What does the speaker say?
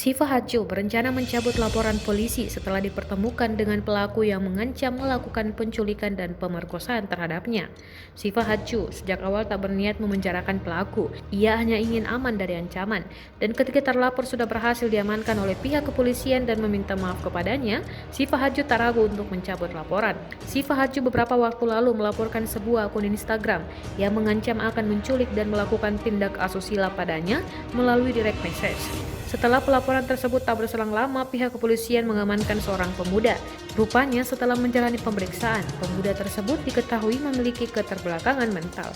Syifa Hatjo berencana mencabut laporan polisi setelah dipertemukan dengan pelaku yang mengancam melakukan penculikan dan pemerkosaan terhadapnya. Syifa Hatjo sejak awal tak berniat memenjarakan pelaku, ia hanya ingin aman dari ancaman. Dan ketika terlapor sudah berhasil diamankan oleh pihak kepolisian dan meminta maaf kepadanya, Syifa Hatjo tak ragu untuk mencabut laporan. Syifa Hatjo beberapa waktu lalu melaporkan sebuah akun Instagram yang mengancam akan menculik dan melakukan tindak asusila padanya melalui direct message. Setelah pelaporan tersebut tak berselang lama, pihak kepolisian mengamankan seorang pemuda. Rupanya setelah menjalani pemeriksaan, pemuda tersebut diketahui memiliki keterbelakangan mental.